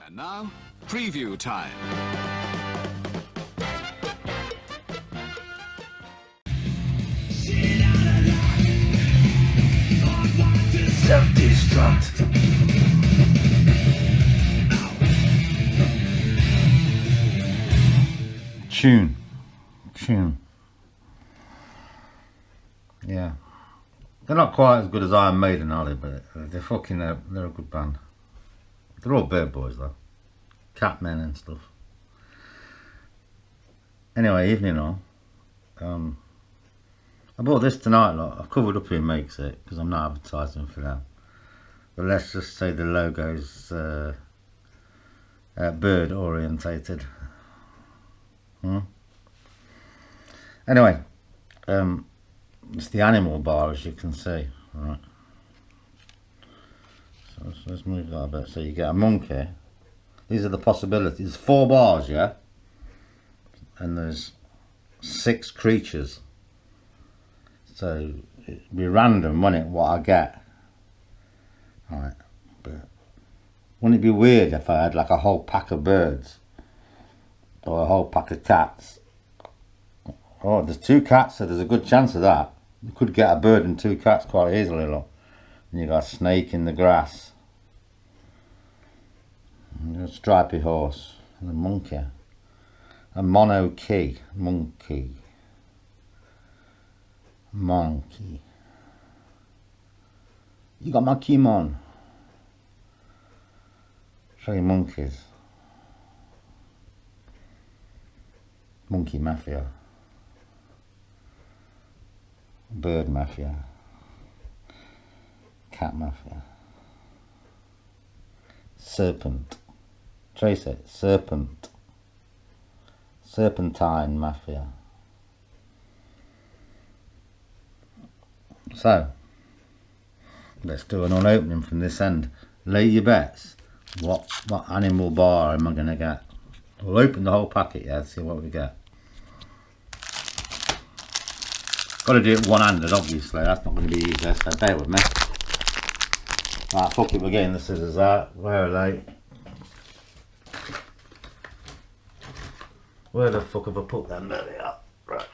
And now, preview time. Self-destruct. Tune. Yeah. They're not quite as good as Iron Maiden, are they? But they're fucking, they're a good band. They're all bird boys though. Catmen and stuff. Anyway, evening all. I bought this tonight, lot. I've covered up who makes it because I'm not advertising for them. But let's just say the logo's bird orientated. Anyway, it's the animal bar, as you can see. Right. So let's move that a bit. So you get a monkey. These are the possibilities. 4 bars, yeah? And there's 6 creatures. So it'd be random, wouldn't it, what I get? Alright, but wouldn't it be weird if I had like a whole pack of birds? Or a whole pack of cats? Oh, there's 2 cats, so there's a good chance of that. You could get a bird and 2 cats quite easily, look. And you got a snake in the grass. And a stripy horse. And a monkey. A monkey. You got my Kimon. Show you monkeys. Monkey Mafia. Bird Mafia. Cat Mafia. Serpent. Trace it. Serpent. Serpentine Mafia. So, let's do an unopening from this end. Lay your bets. What animal bar am I going to get? We'll open the whole packet, yeah, see what we get. Got to do it one-handed, obviously. That's not going to be easy, so bear with me. Right, fuck it, we're getting the scissors out. Where are they? Where the fuck have I put them? There they are. Right.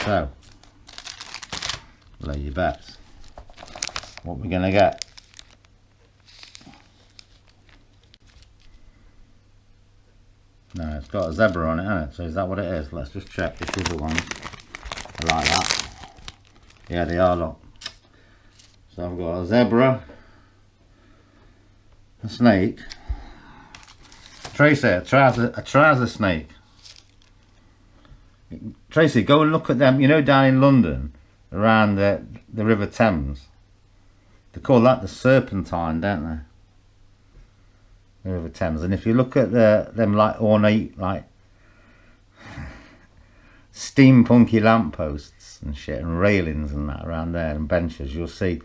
So, lay your bets. What we're going to get? No, it's got a zebra on it, hasn't it? So is that what it is? Let's just check if these are ones. I like that. Yeah, they are, look. So I've got a zebra, a snake, Tracy, a trouser snake. Tracy, go and look at them. You know, down in London, around the River Thames, they call that the Serpentine, don't they? The River Thames. And if you look at them like ornate, like steampunky lampposts and shit, and railings and that around there, and benches, you'll see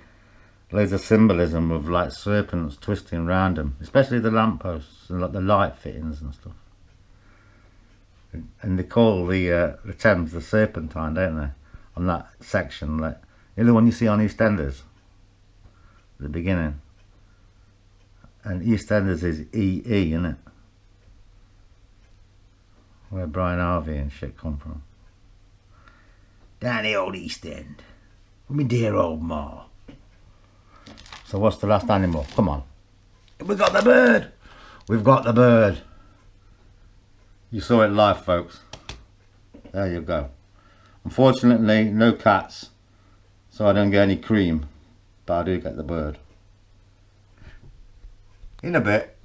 loads of symbolism of like serpents twisting around them, especially the lampposts and like the light fittings and stuff. And they call the Thames the Serpentine, don't they? On that section, like you know the one you see on EastEnders at the beginning. And EastEnders is EE, isn't it? Where Brian Harvey and shit come from. Down the old East End. With me dear old ma. So what's the last animal? Come on. We've got the bird. We've got the bird. You saw it live, folks. There you go. Unfortunately, no cats. So I don't get any cream. But I do get the bird. In a bit.